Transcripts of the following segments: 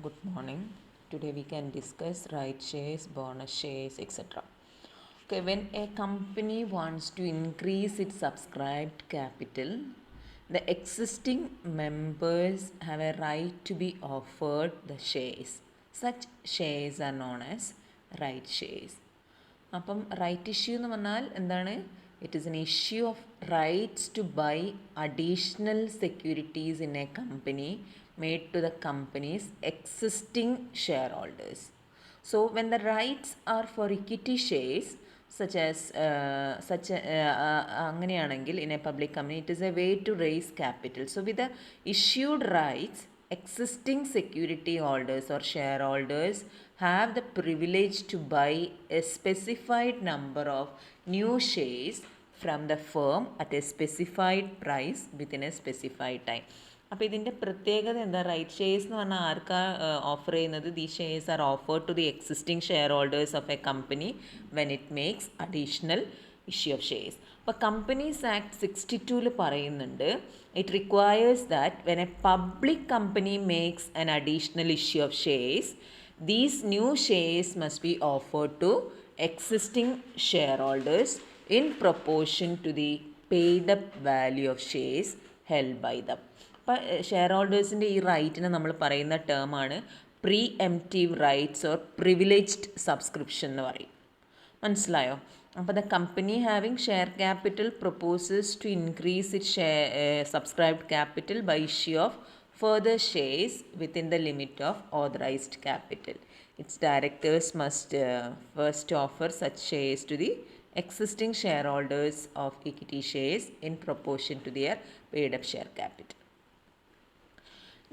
Good morning. Today we can discuss right shares, bonus shares, etc. Okay, when a company wants to increase its subscribed capital, the existing members have a right to be offered the shares. Such shares are known as right shares. അപ്പം right issue എന്ന് പറഞ്ഞാൽ എന്താണ്? It is an issue of rights to buy additional securities in a company made to the company's existing shareholders. So when the rights are for equity shares such as അങ്ങനെയാണെങ്കിൽ in a public company, it is a way to raise capital. So with the issued rights, existing security holders or shareholders have the privilege to buy a specified number of new shares from the firm at a specified price within a specified time. അപ്പോൾ ഇതിൻ്റെ പ്രത്യേകത എന്താ? Right shares എന്ന് പറഞ്ഞാൽ ആർക്കാ offer ചെയ്യുന്നത്? The shares are offered to the existing share holders of a company when it makes additional issue of shares. അപ്പോൾ companies act 62 പറയുന്നുണ്ട്, it requires that when a public company makes an additional issue of shares, these new shares must be offered to existing share holders in proportion to the paid up value of shares held by them. അപ്പോൾ share ഹോൾഡേഴ്സിൻ്റെ ഈ റൈറ്റിന് നമ്മൾ പറയുന്ന ടേമാണ് preemptive rights or privileged subscription എന്ന് പറയും. മനസ്സിലായോ? അപ്പോൾ the company having share capital proposes to increase it subscribed capital by issue of further shares within the limit of authorised capital. Its directors must first offer such shares to the existing shareholders of equity shares in proportion to their paid up share capital.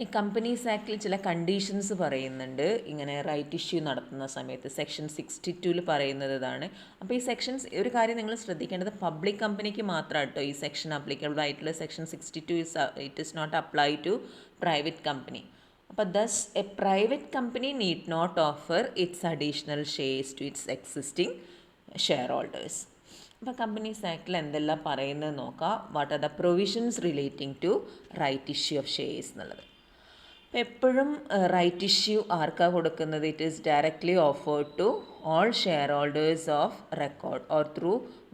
ഈ companies ആക്ടിൽ ചില conditions പറയുന്നുണ്ട് ഇങ്ങനെ right issue നടത്തുന്ന സമയത്ത്. Section 62 പറയുന്നത് ഇതാണ്. അപ്പോൾ ഈ സെക്ഷൻസ്, ഒരു കാര്യം നിങ്ങൾ ശ്രദ്ധിക്കേണ്ടത്, പബ്ലിക് കമ്പനിക്ക് മാത്രമാണ് കേട്ടോ ഈ സെക്ഷൻ അപ്ലിക്കബിൾ ആയിട്ടുള്ള. Section 62 it is not apply to private company. അപ്പോൾ thus a private company need not offer its additional shares to its existing share holders. അപ്പോൾ കമ്പനീസ് ആക്ടിൽ എന്തെല്ലാം പറയുന്നത് നോക്കാം. What are the provisions relating to right issue of shares എന്നുള്ളത്. അപ്പോൾ എപ്പോഴും right issue ആർക്കാ കൊടുക്കുന്നത്? It is directly offered to all share holders of record or through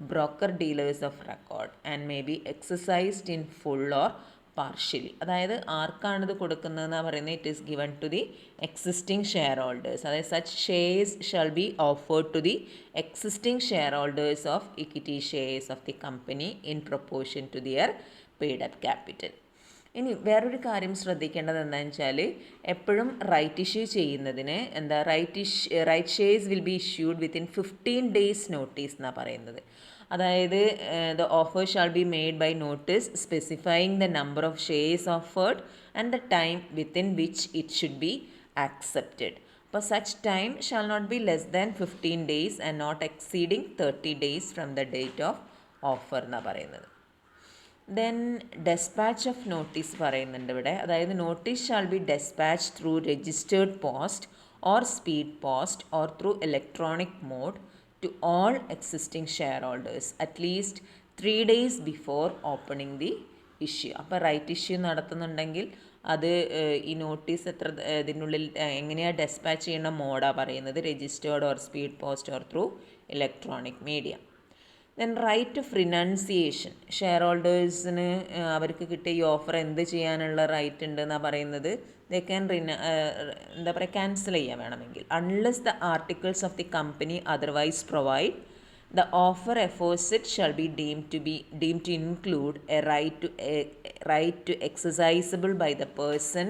broker dealers of record and may be exercised in full or partially. അതായത് ആർക്കാണിത് കൊടുക്കുന്നതെന്ന് പറയുന്നത്? It is given to the existing share holders. അതായത് such shares shall be offered to the existing share holders of equity shares of the company in proportion to their paid up capital. ഇനി വേറൊരു കാര്യം ശ്രദ്ധിക്കേണ്ടത് എന്താണെന്ന് വെച്ചാൽ, എപ്പോഴും right issue ചെയ്യുന്നതിന് right shares will be issued within 15 days notice എന്നാണ് പറയുന്നത്. അതായത് the offer shall be made by notice specifying the number of shares offered and the time within which it should be accepted. അപ്പോൾ such time shall not be less than 15 days and not exceeding 30 days from the date of offer എന്നാണ് പറയുന്നത്. Then despatch of notice പറയുന്നുണ്ട് ഇവിടെ. അതായത് notice shall be despatch through registered post or speed post or through electronic mode to all existing share holders at least 3 days before opening the issue. അപ്പോൾ right issue നടത്തുന്നുണ്ടെങ്കിൽ അത് ഈ notice ഇതിനുള്ളിൽ എങ്ങനെയാണ് despatch ചെയ്യുന്ന മോഡാണ് പറയുന്നത്? Registered or speed post or through electronic media. Then right of renunciation. Share ഹോൾഡേഴ്സിന് അവർക്ക് കിട്ടിയ ഈ ഓഫർ എന്ത് ചെയ്യാനുള്ള റൈറ്റ് ഉണ്ട് എന്നാണ് പറയുന്നത്? ദേ ക്യാൻ എന്താ പറയുക, ക്യാൻസൽ ചെയ്യാൻ വേണമെങ്കിൽ. Unless the articles of the company otherwise provide, the offer aforesaid shall be deemed to include a right to exercisable by the person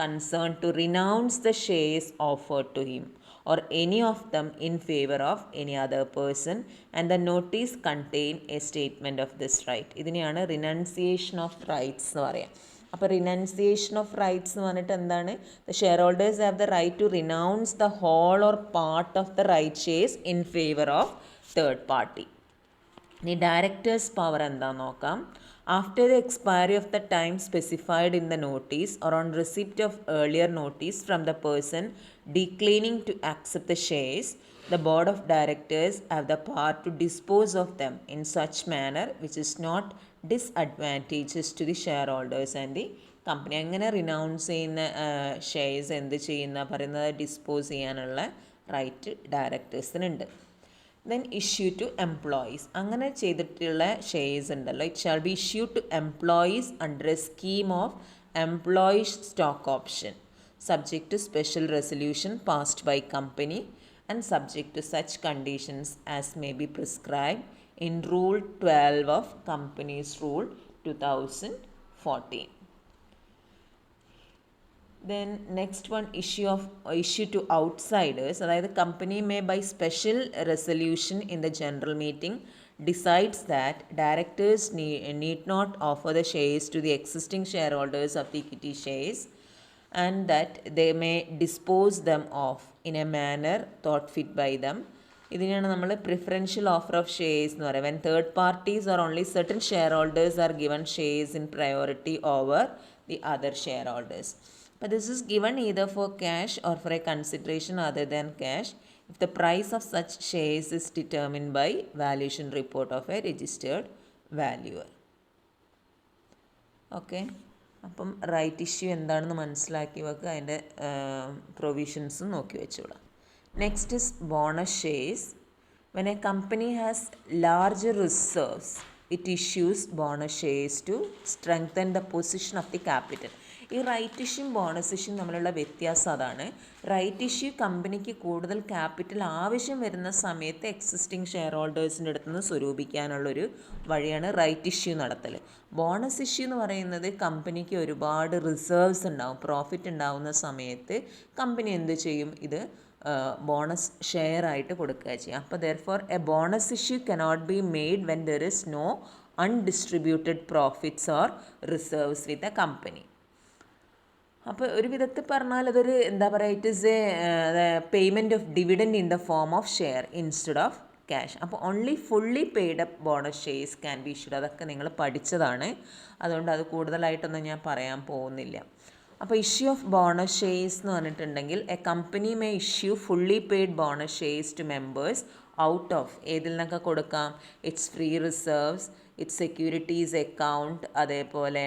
concerned to renounce the shares offered to him or any of them in favor of any other person, and the notice contain a statement of this right. ഇതിനെയാണ് renunciation of rights എന്ന് പറയാം. അപ്പോൾ renunciation of rights എന്ന് പറഞ്ഞിട്ട് എന്താണ്? The share holders have the right to renounce the whole or part of the right shares in favour of third party. ഇനി directors power എന്താണെന്ന് നോക്കാം. After the expiry of the time specified in the notice or on receipt of earlier notice from the person declining to accept the shares, the board of directors have the power to dispose of them in such manner which is not disadvantageous to the shareholders and the company അങ്ങനെ renounce ചെയ്യുന്ന shares എന്ത് ചെയ്യുന്ന പറയുന്നത് dispose ചെയ്യാനുള്ള right ഡയറക്ടേഴ്സിനുണ്ട്. Then issue to employees, അങ്ങനെ ചെയ്തിട്ടുള്ള shares ഉണ്ടല്ലോ, it shall be issue to employees under a scheme of employees stock option subject to special resolution passed by company and subject to such conditions as may be prescribed in Rule 12 of Companies Rule 2014. Then next one, issue to outsiders, അതായത് company may by special resolution in the general meeting decides that directors need not offer the shares to the existing shareholders of the equity shares and that they may dispose them off in a manner thought fit by them. ഇതിനെയാണ് നമ്മൾ preferential offer of shares എന്ന് പറയുക. When third parties or only certain share holders are given shares in priority over the other share holders. അപ്പോൾ this is given either for cash or for a consideration other than cash if the price of such shares is determined by valuation report of a registered valuer. Okay, അപ്പം right issue എന്താണെന്ന് മനസ്സിലാക്കി വെക്കുക, അതിൻ്റെ പ്രൊവിഷൻസും നോക്കി വെച്ചോളാം. Next is bonus shares. When a company has large reserves it issues bonus shares to strengthen the position of the capital. ഈ right ഇഷ്യൂയും ബോണസ് ഇഷ്യൂയും തമ്മിലുള്ള വ്യത്യാസം അതാണ്. റൈറ്റ് ഇഷ്യൂ കമ്പനിക്ക് കൂടുതൽ ക്യാപിറ്റൽ ആവശ്യം വരുന്ന സമയത്ത് എക്സിസ്റ്റിംഗ് ഷെയർ ഹോൾഡേഴ്സിൻ്റെ അടുത്ത് നിന്ന് സ്വരൂപിക്കാനുള്ളൊരു വഴിയാണ് റൈറ്റ് ഇഷ്യൂ നടത്തൽ. ബോണസ് ഇഷ്യൂ എന്ന് പറയുന്നത് കമ്പനിക്ക് ഒരുപാട് റിസർവ്സ് ഉണ്ടാവും, പ്രോഫിറ്റ് ഉണ്ടാവുന്ന സമയത്ത് കമ്പനി എന്ത് ചെയ്യും, ഇത് ബോണസ് ഷെയർ ആയിട്ട് കൊടുക്കുക ചെയ്യും. അപ്പോൾ therefore a bonus issue cannot be made when there is no undistributed profits or reserves with a company. അപ്പോൾ ഒരു വിധത്തിൽ പറഞ്ഞാൽ അതൊരു എന്താ പറയുക, it is a payment of dividend in the form of share instead of cash. അപ്പോൾ only fully paid up bonus shares can be issued. അതൊക്കെ നിങ്ങൾ പഠിച്ചതാണ്, അതുകൊണ്ട് അത് കൂടുതലായിട്ടൊന്നും ഞാൻ പറയാൻ പോകുന്നില്ല. അപ്പോൾ ഇഷ്യൂ ഓഫ് ബോണസ് ഷെയർസ് എന്ന് പറഞ്ഞിട്ടുണ്ടെങ്കിൽ a company may issue fully paid bonus shares to members out of ഏതിൽ നിന്നൊക്കെ കൊടുക്കാം, it's free reserves, it's securities account, അതേപോലെ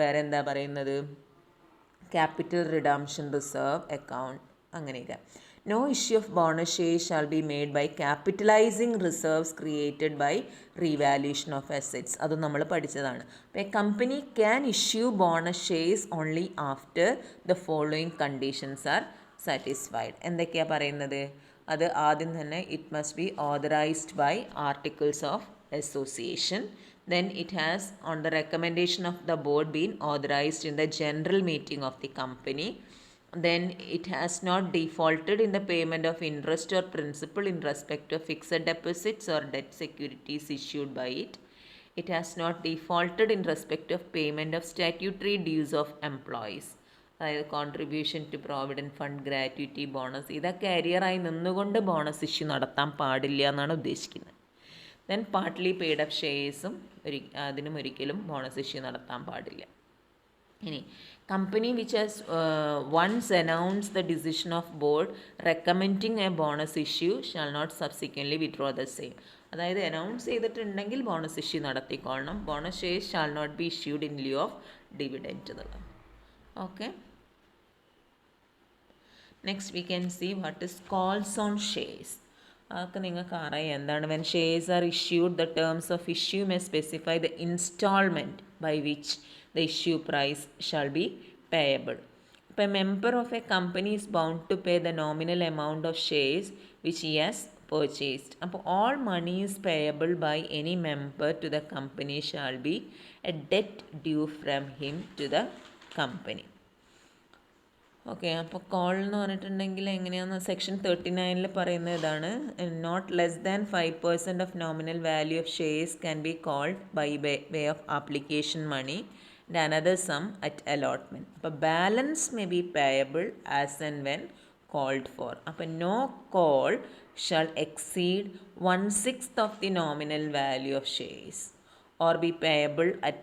വേറെ എന്താ പറയുന്നത്, ക്യാപിറ്റൽ റിഡംഷൻ റിസർവ് അക്കൗണ്ട്, അങ്ങനെയൊക്കെ. No issue of bonus shares shall be made by capitalising reserves created by revaluation of assets. അതും നമ്മൾ പഠിച്ചതാണ്. അപ്പോൾ a company can issue bonus shares only after the following conditions are satisfied. എന്തൊക്കെയാണ് പറയുന്നത്, അത് ആദ്യം തന്നെ it must be authorised by articles of association. Then it has on the recommendation of the board been authorized in the general meeting of the company. Then it has not defaulted in the payment of interest or principal in respect of fixed deposits or debt securities issued by it. It has not defaulted in respect of payment of statutory dues of employees, അതായത് contribution to provident fund, gratuity, bonus. ഇതൊക്കെ അരിയറായി നിന്നുകൊണ്ട് bonus issue നടത്താൻ പാടില്ല എന്നാണ് ഉദ്ദേശിക്കുന്നത്. Then partly paid up ഷെയർസും അതിനും ഒരിക്കലും ബോണസ് ഇഷ്യൂ നടത്താൻ പാടില്ല. ഇനി company which has once announce the decision of board recommending a bonus issue shall not subsequently withdraw the same. അതായത് അനൗൺസ് ചെയ്തിട്ടുണ്ടെങ്കിൽ ബോണസ് ഇഷ്യൂ നടത്തിക്കൊള്ളണം. Bonus shares shall not be issued in lieu of dividend എന്നുള്ളത്. Okay, next we can see what is calls on shares. അതൊക്കെ നിങ്ങൾക്ക് അറിയാം എന്താണ്. When shares are issued the terms of issue may specify the instalment by which the issue price shall be payable. ഇപ്പോൾ a member of a company is bound to pay the nominal amount of shares which he has purchased. അപ്പോൾ all money is payable by any member to the company shall be a debt due from him to the company. Okay, അപ്പോൾ call എന്ന് പറഞ്ഞിട്ടുണ്ടെങ്കിൽ എങ്ങനെയാണെന്ന് section 39 പറയുന്ന ഇതാണ്. Not less than 5% of nominal value of shares can be called by way of application money and another sum at allotment. അപ്പോൾ balance may be payable as and when called for. അപ്പോൾ no call shall exceed 1/6 of the nominal value of shares or be payable at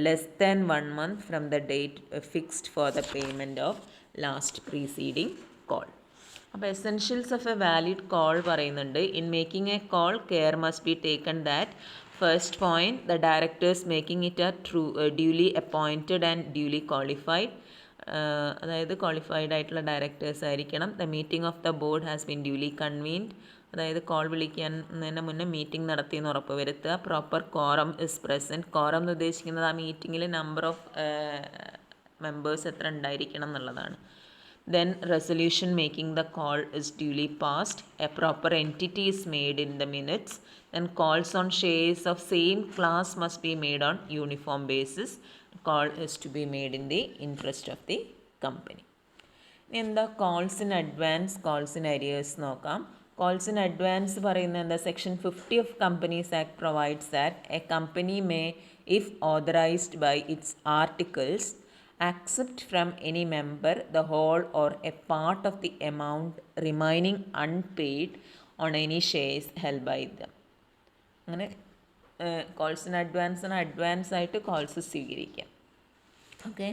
less than 1 month from the date fixed for the payment of last preceding call. അപ്പോൾ essentials of a valid call പറയുന്നുണ്ട്. In making a call care must be taken that First point, the directors making it a duly appointed and duly qualified. അതായത് qualified ആയിട്ടുള്ള directors ആയിരിക്കണം. The meeting of the board has been duly convened. അതായത് call വിളിക്കുന്നതിന് മുന്നേ meeting നടത്തിയെന്ന് ഉറപ്പ് വരുത്തുക. Proper quorum is present. Quorum എന്ന് ഉദ്ദേശിക്കുന്നത് ആ മീറ്റിങ്ങിൽ നമ്പർ ഓഫ് മെമ്പേഴ്സ് എത്ര ഉണ്ടായിരിക്കണം എന്നുള്ളതാണ്. Then resolution making the call is duly passed. A proper entity is made in the minutes. Then calls on shares of same class must be made on uniform basis. Call is to be made in the interest of the company. എന്താ calls in advance, calls in arrears നോക്കാം. Calls in advance പറയുന്നത് എന്താ? Section 50 of companies act provides that a company may, if authorised by its articles, accept from any member the whole or a part of the amount remaining unpaid on any shares held by them. അങ്ങനെ calls in advance ആയിട്ട് calls സ്വീകരിക്കാം. Okay.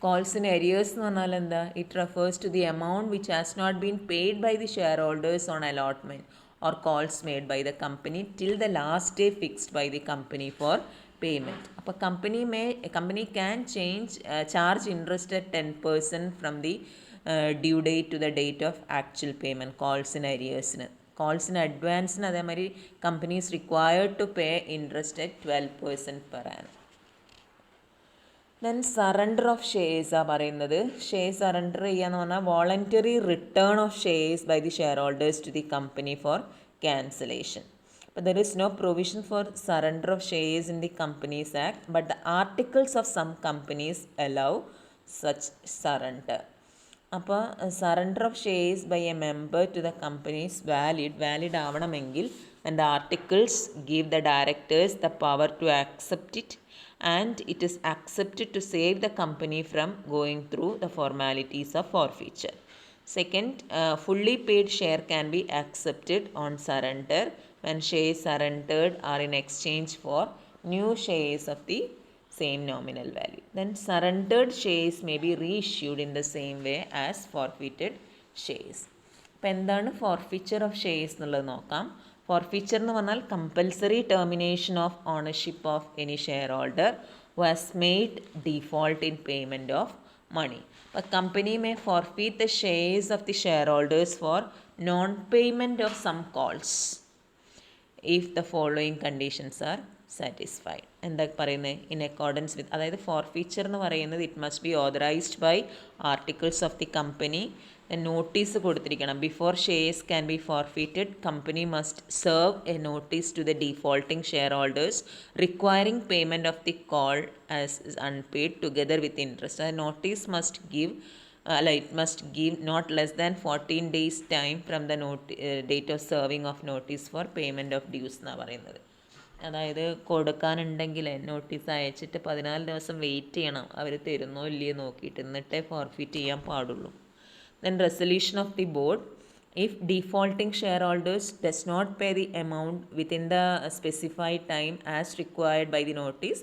Calls in arrears എന്ന് പറഞ്ഞാൽ എന്താ? It refers to the amount which has not been paid by the share holders on allotment or calls made by the company till the last day fixed by the company for payment. അപ്പോൾ company can charge interest at 10% from the due date to the date of actual payment. calls in arrearsന്, calls in advanceന് അതേമാതിരി company is required to pay interest at 12% per annum. Then surrender of shares ആ പറയുന്നത്. Share surrender ചെയ്യാന്ന് പറഞ്ഞാൽ voluntary return of shares by the share holders to the company for cancellation. അപ്പോൾ there is no provision for surrender of shares in the Companies Act, but the articles of some companies allow such surrender. അപ്പോൾ surrender of shares by a member to the companies valid ആവണമെങ്കിൽ and the articles give the directors the power to accept it and it is accepted to save the company from going through the formalities of forfeiture. Second, fully paid share can be accepted on surrender when shares surrendered are in exchange for new shares of the same nominal value. Then surrendered shares may be reissued in the same way as forfeited shares. അപ്പോൾ എന്താണ് forfeiture of shares എന്നുള്ളത് നോക്കാം. Forfeiture എന്ന് പറഞ്ഞാൽ compulsory termination of ownership of any share holder who has made default in payment of money. അപ്പോൾ company may forfeit the shares of the share holders for non payment of some calls if the following conditions are satisfied. എന്താ പറയുന്നത്? In accordance with, അതായത് forfeiture എന്ന് പറയുന്നത് it must be authorised by articles of the company. Notice കൊടുത്തിരിക്കണം. Before shares can be forfeited, company must serve A notice to the defaulting share holders requiring payment of the call as unpaid together with interest. ആ notice must give not less than 14 days time from the date of serving of notice for payment of dues എന്നാണ് പറയുന്നത്. അതായത് കൊടുക്കാനുണ്ടെങ്കിൽ notice അയച്ചിട്ട് 14 ദിവസം wait ചെയ്യണം, അവർ തരുന്നോ ഇല്ലയോ നോക്കിയിട്ട്, എന്നിട്ടേ ഫോർഫീറ്റ് ചെയ്യാൻ പാടുള്ളൂ. Then resolution of the board. If defaulting shareholders does not pay the amount within the specified time as required by the notice,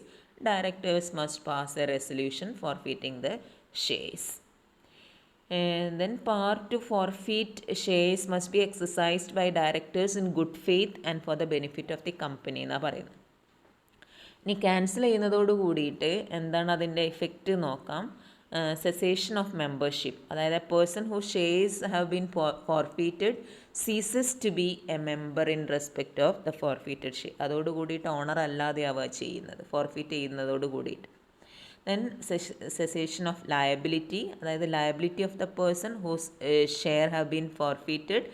directors must pass a resolution forfeiting the shares. And then power to forfeit shares must be exercised by directors in good faith and for the benefit of the company എന്നാണ് പറയുന്നത്. ഇനി cancel ചെയ്യുന്നതോട് കൂടിയിട്ട് എന്താണ് അതിൻ്റെ effect നോക്കാം. Cessation of membership, അതായത് a person who shares have been forfeited ceases to be a member in respect of the forfeited share. അതോട് കൂടിയിട്ട് ഓണർ അല്ലാതെയാവുക ചെയ്യുന്നത്, ഫോർഫീറ്റ് ചെയ്യുന്നതോട് കൂടിയിട്ട്. ദെൻ സെസേഷൻ ഓഫ് ലയബിലിറ്റി, അതായത് liability of the person whose share have been forfeited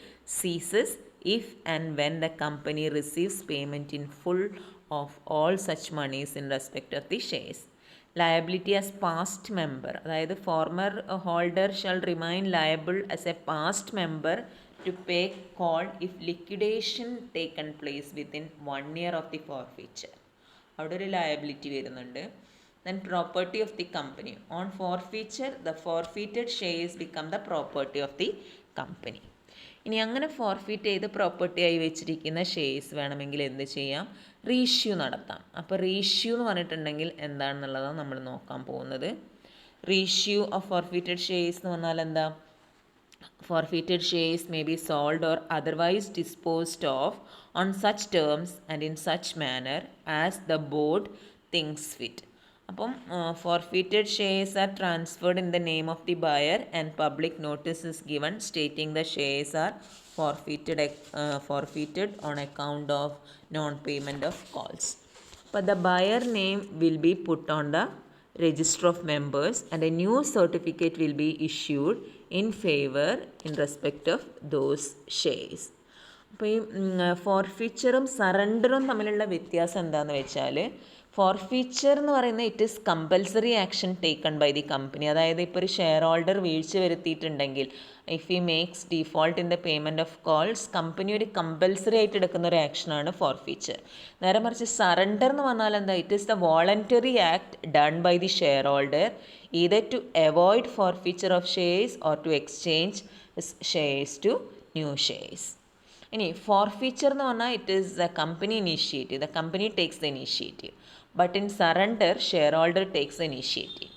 ceases if and when the company receives payment in full of all such monies in respect of the shares. Liability as past member, അതായത് former holder shall remain liable as a past member to pay call if liquidation taken place within 1 year of the forfeiture. അവിടെ ഒരു liability വരുന്നുണ്ട്. Then property of the company. On forfeiture the forfeited shares become the property of the company. ഇനി അങ്ങനെ forfeit ചെയ്ത് property ആയി വെച്ചിരിക്കുന്ന shares വേണമെങ്കിൽ എന്ത് ചെയ്യാം? റീഇഷ്യൂ നടത്താം. അപ്പോൾ റീഇഷ്യൂ എന്ന് പറഞ്ഞിട്ടുണ്ടെങ്കിൽ എന്താണെന്നുള്ളതാണ് നമ്മൾ നോക്കാൻ പോകുന്നത്. റീഇഷ്യൂ ഓഫ് ഫോർഫീറ്റഡ് ഷെയർസ് എന്ന് പറഞ്ഞാൽ എന്താ? Forfeited shares may be sold or otherwise disposed of on such terms and in such manner as the board thinks fit. അപ്പം forfeited shares are transferred in the name of the buyer and public notice is given stating the shares are forfeited on account of non-payment of calls. But the buyer name will be put on the register of members and a new certificate will be issued in favor in respect of those shares. അപ്പോൾ ഈ ഫോർഫീച്ചറും സറണ്ടറും തമ്മിലുള്ള വ്യത്യാസം എന്താണെന്ന് വെച്ചാൽ, forfeiture എന്ന് പറയുന്നത് it is compulsory action taken by the company. അതായത് ഇപ്പോൾ ഒരു ഷെയർ ഹോൾഡർ വീഴ്ച വരുത്തിയിട്ടുണ്ടെങ്കിൽ, if he makes default in the payment of calls, company ഒരു കമ്പൽസറി ആയിട്ട് എടുക്കുന്ന ഒരു ആക്ഷനാണ് ഫോർഫീച്ചർ. നേരെ മറിച്ച് സറണ്ടർ എന്ന് പറഞ്ഞാൽ എന്താ, it is the voluntary act done by the share holder either to avoid forfeiture of shares or to exchange shares to new shares. ഇനി ഫോർഫീച്ചർ എന്ന് പറഞ്ഞാൽ it is the company initiative, the company takes the initiative. But in surrender share holder takes the initiative.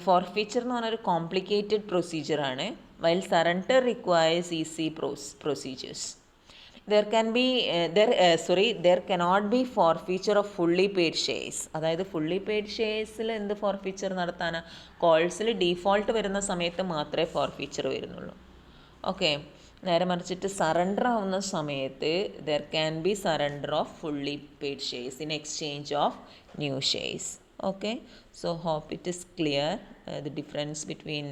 Forfeiture എന്ന് പറഞ്ഞാൽ ഒരു complicated പ്രൊസീജിയറാണ്, while surrender requires easy procedures. there cannot be forfeiture of fully paid shares. അതായത് fully paid ഷെയർസിൽ എന്ത് forfeiture നടത്താനാണ്? കോൾസിൽ default വരുന്ന സമയത്ത് മാത്രമേ ഫോർഫീച്ചർ വരുന്നുള്ളൂ. ഓക്കെ, നേരെ മറിച്ചിട്ട് സറണ്ടർ ആവുന്ന സമയത്ത് there can be surrender of fully paid shares in exchange of new shares. Okay, so hope it is clear the difference between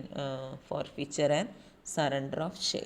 forfeiture and surrender of shares.